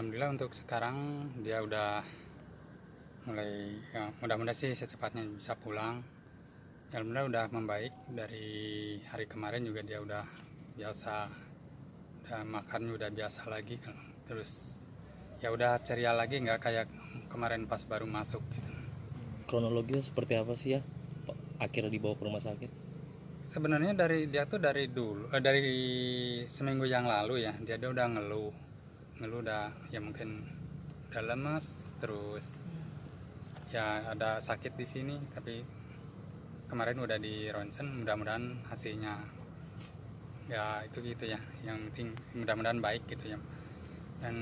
Alhamdulillah untuk sekarang dia udah mulai, ya mudah-mudahan sih secepatnya bisa pulang. Alhamdulillah udah membaik, dari hari kemarin juga dia udah biasa, udah makan udah biasa lagi kan. Terus ya udah ceria lagi, nggak kayak kemarin pas baru masuk gitu. Kronologinya seperti apa sih ya akhirnya dibawa ke rumah sakit? Sebenarnya dari dia tuh dari dulu, dari seminggu yang lalu ya, dia udah ngeluh udah ya mungkin udah lemas, terus ya ada sakit di sini, tapi kemarin udah di ronsen, mudah-mudahan hasilnya ya itu gitu ya, yang penting mudah-mudahan baik gitu ya. Dan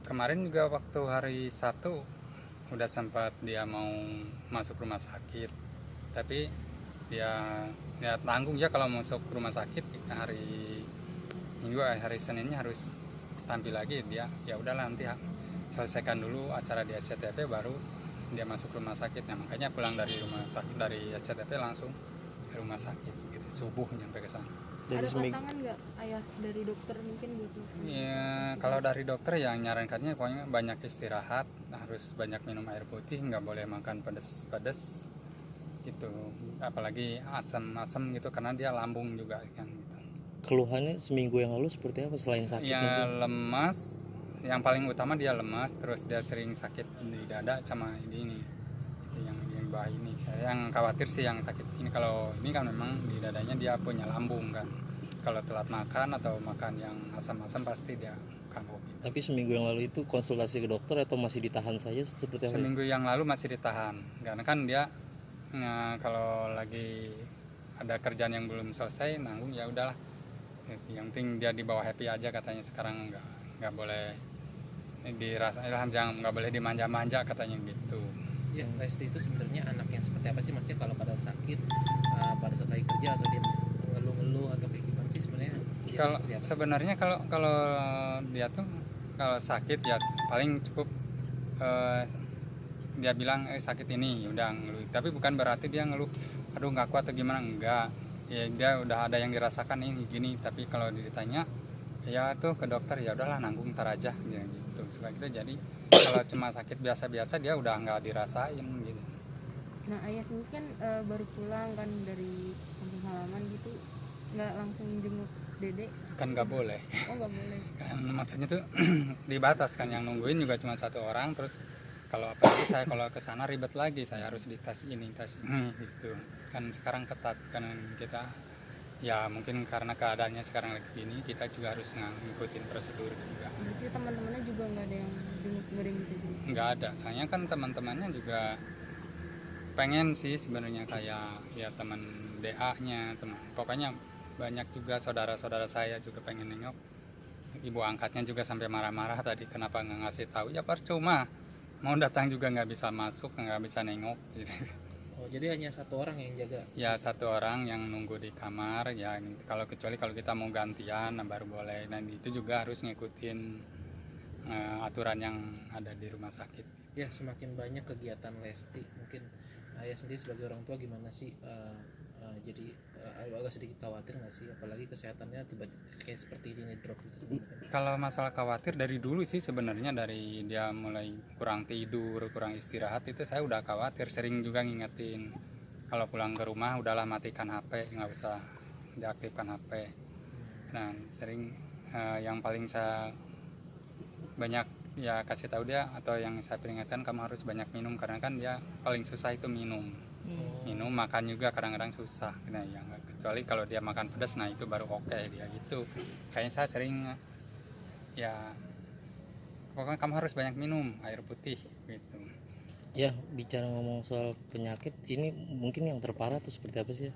kemarin juga waktu hari Sabtu udah sempat dia mau masuk rumah sakit, tapi dia ya tanggung ya kalau masuk rumah sakit hari Minggu, hari Seninnya harus tampil lagi. Dia ya udahlah nanti selesaikan dulu acara di SCTP baru dia masuk rumah sakit. Nah, makanya pulang dari rumah sakit, dari SCTP langsung ke rumah sakit gitu, subuh nyampe ke sana. Ada pantangan nggak ayah dari dokter mungkin gitu? Ya kalau dari dokter yang nyarankannya pokoknya banyak istirahat, harus banyak minum air putih, nggak boleh makan pedas-pedas gitu, apalagi asam-asam gitu, karena dia lambung juga kan gitu. Keluhannya seminggu yang lalu seperti apa selain sakit? Ya mungkin? lemas, yang paling utama dia lemas, terus dia sering sakit di dada sama ini yang bawah ini. Saya yang khawatir sih yang sakit ini, kalau ini kan memang di dadanya dia punya lambung kan, kalau telat makan atau makan yang asam-asam pasti dia kambuh gitu. Tapi seminggu yang lalu itu konsultasi ke dokter atau masih ditahan saja seperti apa? Seminggu yang lalu masih ditahan, karena kan dia kalau lagi ada kerjaan yang belum selesai nanggung, ya udahlah, yang penting dia di bawah happy aja katanya. Sekarang nggak boleh dirasa, jangan, nggak boleh dimanja-manja katanya gitu. Ya, Lesti itu sebenarnya anak yang seperti apa sih, maksudnya kalau pada sakit, pada saat lagi kerja atau dia ngeluh-ngeluh atau kayak gimana sih sebenarnya? Kalau sebenarnya kalau dia tuh kalau sakit ya paling cukup dia bilang sakit ini udah ngeluh, tapi bukan berarti dia ngeluh aduh nggak kuat atau gimana, enggak ya, dia udah ada yang dirasakan ini gini. Tapi kalau ditanya ya tuh ke dokter, ya udahlah nanggung ntar aja gitu suka gitu. Jadi kalau cuma sakit biasa-biasa dia udah nggak dirasain gitu. Nah ayah sendiri kan baru pulang kan dari kampung halaman gitu, nggak langsung jenguk dede? Kan nggak boleh. Oh nggak boleh Kan maksudnya tuh dibatas kan, yang nungguin juga cuma satu orang. Terus kalau apalagi saya kalau ke sana ribet lagi, saya harus di tes ini tes ini gitu kan. Sekarang ketat kan kita, ya mungkin karena keadaannya sekarang lagi gini, kita juga harus ngikutin prosedur juga. Berarti teman-temannya juga nggak ada yang jenguk, nggak ada yang bisa jenguk? Nggak ada, soalnya kan teman-temannya juga pengen sih sebenarnya, kayak ya teman DA-nya, teman pokoknya banyak juga saudara-saudara saya juga pengen nengok. Ibu angkatnya juga sampai marah-marah tadi, kenapa nggak ngasih tahu. Ya percuma, mau datang juga nggak bisa masuk, nggak bisa nengok gitu. Oh, jadi hanya satu orang yang jaga? Ya satu orang yang nunggu di kamar ya, kalau kecuali kalau kita mau gantian baru boleh. Dan itu juga harus ngikutin aturan yang ada di rumah sakit. Ya, semakin banyak kegiatan Lesti, mungkin ayah sendiri sebagai orang tua gimana sih, jadi agak sedikit khawatir nggak sih, apalagi kesehatannya tiba-tiba kayak seperti ini drop gitu? Kalau masalah khawatir dari dulu sih sebenarnya, dari dia mulai kurang tidur, kurang istirahat itu saya udah khawatir. Sering juga ngingetin kalau pulang ke rumah udahlah matikan HP, nggak usah diaktifkan HP. Nah sering yang paling saya banyak ya kasih tahu dia, atau yang saya peringatkan, kamu harus banyak minum, karena kan dia paling susah itu minum. Minum, makan juga kadang-kadang susah. Nah ya kecuali kalau dia makan pedas, nah itu baru oke dia gitu. Kayaknya saya sering ya pokoknya kamu harus banyak minum air putih gitu. Ya, bicara ngomong soal penyakit ini, mungkin yang terparah tuh seperti apa sih ya?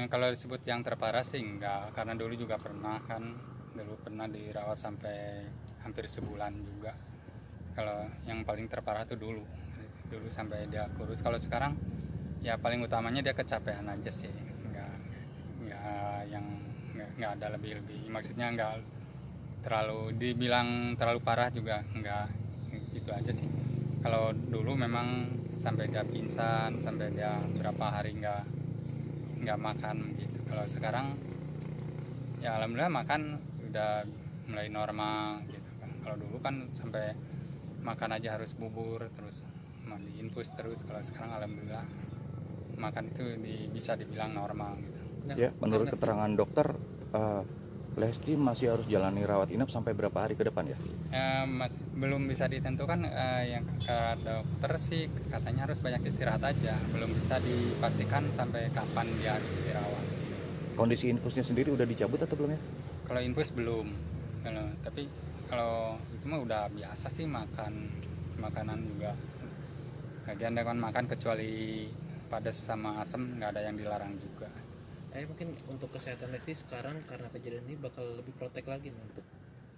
Kalau disebut yang terparah sih enggak, karena dulu juga pernah kan, dulu pernah dirawat sampai hampir sebulan juga. Kalau yang paling terparah tuh dulu sampai dia kurus. Kalau sekarang ya paling utamanya dia kecapean aja sih, nggak ada lebih-lebih, maksudnya nggak terlalu dibilang terlalu parah juga, nggak, itu aja sih. Kalau dulu memang sampai dia pingsan, sampai dia berapa hari nggak makan gitu. Kalau sekarang ya alhamdulillah makan udah mulai normal gitu kan. Kalau dulu kan sampai makan aja harus bubur terus mandi infus terus. Kalau sekarang alhamdulillah makan itu bisa dibilang normal gitu. Nah, Ya, menurut karena- keterangan dokter, Lesti masih harus jalani rawat inap sampai berapa hari ke depan ya? Masih belum bisa ditentukan, yang kata dokter sih katanya harus banyak istirahat aja, belum bisa dipastikan sampai kapan dia harus dirawat. Kondisi infusnya sendiri udah dicabut atau belum ya? Kalau infus belum, tapi kalau itu mah udah biasa sih, makanan juga bagian dengan makan kecuali pedas sama asam nggak ada yang dilarang juga. mungkin untuk kesehatan Lesti sekarang karena kejadian ini bakal lebih protek lagi nih untuk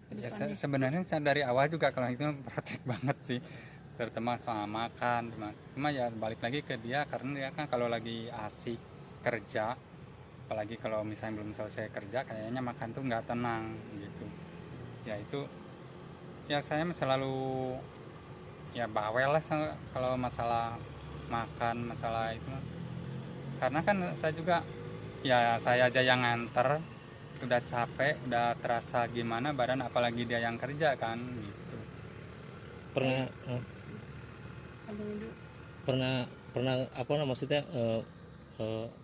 Ya, sebenarnya saya dari awal juga kalau itu protek banget sih, terutama soal makan. Cuma ya balik lagi ke dia, karena dia kan kalau lagi asik kerja, apalagi kalau misalnya belum selesai kerja, kayaknya makan tuh nggak tenang gitu. Ya itu, ya saya selalu ya bawel lah kalau masalah makan, masalah itu. Karena kan saya juga, ya saya aja yang nganter, udah capek, udah terasa gimana badan, apalagi dia yang kerja kan gitu. Pernah Abang Edu, pernah apa maksudnya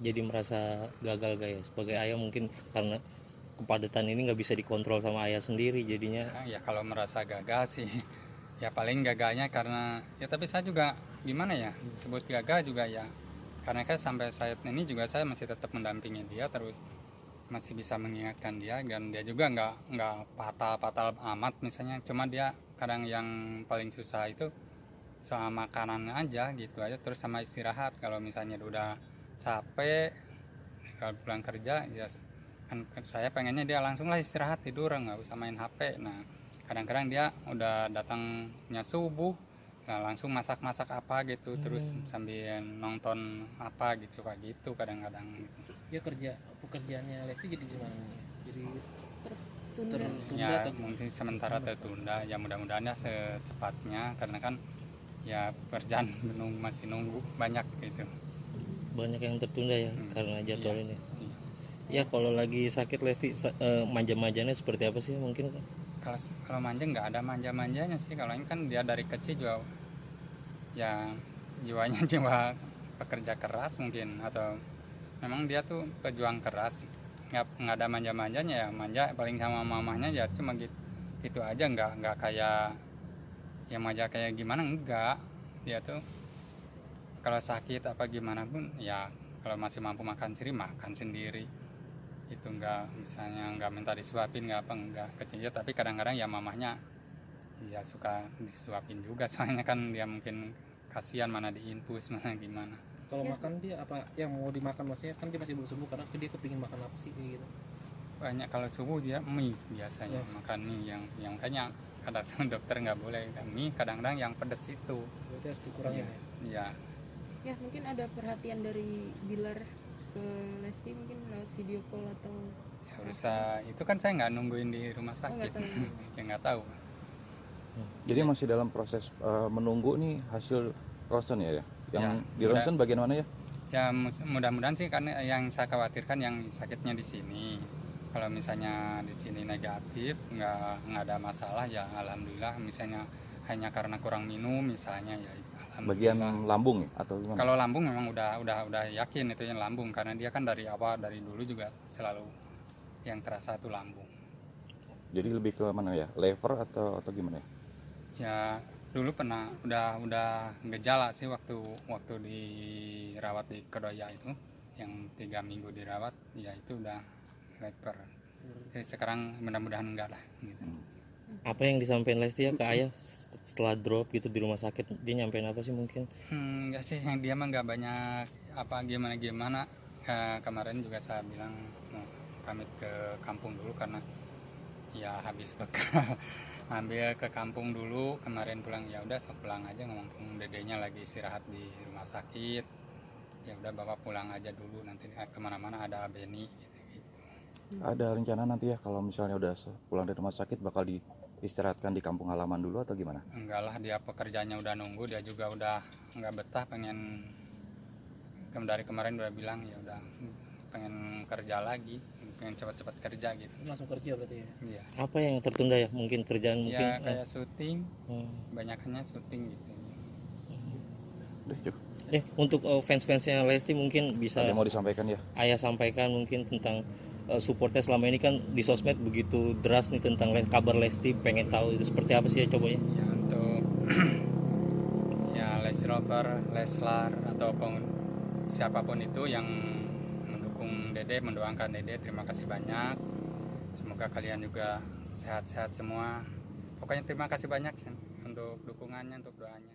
jadi merasa gagal gak ya sebagai ayah, mungkin karena kepadatan ini nggak bisa dikontrol sama ayah sendiri jadinya. Ya kalau merasa gagal sih ya paling gagalnya karena ya, tapi saya juga gimana ya, disebut gagal juga ya karena kan sampai saat ini juga saya masih tetap mendampingi dia, terus masih bisa mengingatkan dia, dan dia juga nggak fatal amat misalnya. Cuma dia kadang yang paling susah itu soal makanan aja gitu aja, terus sama istirahat. Kalau misalnya udah capek kalau pulang kerja ya kan saya pengennya dia langsung lah istirahat, tidur, nggak usah main HP. Nah kadang-kadang dia udah datangnya subuh, nah langsung masak apa gitu, terus sambil nonton apa gitu, kayak gitu kadang-kadang gitu. dia pekerjaannya Lesti jadi gimana nih? Jadi tunda. tertunda Ya atau mungkin sementara tertunda, ya mudah-mudahan ya secepatnya, karena kan ya pekerjaan masih nunggu banyak gitu. Banyak yang tertunda ya karena jadwal Iya. ini. Ya kalau lagi sakit Lesti manja-manjanya seperti apa sih mungkin? Kalau manja nggak ada manja-manjanya sih. Kalau ini kan dia dari kecil juga ya jiwanya jiwa pekerja keras mungkin, atau memang dia tuh pejuang keras. Nggak ada manja-manjanya, ya manja paling sama mamahnya ya cuma gitu aja, nggak kayak yang manja kayak gimana, enggak. Dia tuh kalau sakit apa gimana pun ya kalau masih mampu makan sendiri itu, enggak misalnya nggak minta disuapin, nggak apa, enggak kecil. Tapi kadang-kadang ya mamahnya ya suka disuapin juga, soalnya kan dia mungkin kasihan mana diinfus mana gimana. kalau makan dia apa yang mau dimakan, maksudnya kan dia masih belum sembuh, karena dia kepingin makan apa sih kayak gitu. Banyak kalau subuh dia mie biasanya, makan mie yang kayaknya kata dokter nggak boleh mie, kadang-kadang yang pedas itu. Berarti harus dikurangin ya. Ya Ya mungkin ada perhatian dari Bilar ke Lesti, mungkin lewat video call atau ya bisa, itu kan saya nggak nungguin di rumah sakit. nggak tahu. Ya nggak tahu. Jadi masih dalam proses menunggu nih hasil ronsen ya? Yang Ya, di ronsen bagian mana ya? Ya mudah-mudahan sih, karena yang saya khawatirkan yang sakitnya di sini. Kalau misalnya di sini negatif, nggak ada masalah ya alhamdulillah. Misalnya hanya karena kurang minum misalnya ya alhamdulillah. Bagian lambung ya atau gimana? Kalau lambung memang udah yakin itu yang lambung, karena dia kan dari awal, dari dulu juga selalu yang terasa itu lambung. Jadi lebih ke mana ya? Lever atau gimana ya? Ya dulu pernah udah gejala sih waktu dirawat di Kedoya itu, yang 3 minggu dirawat, ya itu udah leper. Jadi sekarang mudah-mudahan enggak lah gitu. Apa yang disampaikan Lesti ya ke ayah setelah drop gitu di rumah sakit, dia nyampein apa sih mungkin? Enggak sih, yang dia mah nggak banyak apa gimana. Kemarin juga saya bilang mau pamit ke kampung dulu, karena ya habis bekal ambil ke kampung dulu. Kemarin pulang, ya udah sok pulang aja, ngomong dedenya lagi istirahat di rumah sakit, ya udah bapak pulang aja dulu, nanti kemana-mana ada Beni gitu. Ada rencana nanti ya kalau misalnya udah pulang dari rumah sakit bakal diistirahatkan di kampung halaman dulu atau gimana? Enggak lah, dia pekerjaannya udah nunggu, dia juga udah nggak betah, dari kemarin udah bilang ya udah pengen kerja lagi, pengen cepat-cepat kerja gitu. Langsung kerja berarti ya. Iya. Apa yang tertunda ya? Mungkin kerjaan mungkin. Ya kayak syuting, Hmm. banyakannya syuting gitu. Deh, Cuk. Untuk fans-fansnya Lesti mungkin bisa Ada yang mau disampaikan ya? Ayah sampaikan mungkin tentang supportnya selama ini kan di sosmed begitu deras nih tentang kabar Lesti, pengen tahu itu seperti apa sih ya coba ya. Ya untuk ya Lesti Lover, Leslar ataupun siapapun itu yang mendukung Dede, mendoakan Dede, terima kasih banyak. Semoga kalian juga sehat-sehat semua. Pokoknya terima kasih banyak Sen, untuk dukungannya, untuk doanya.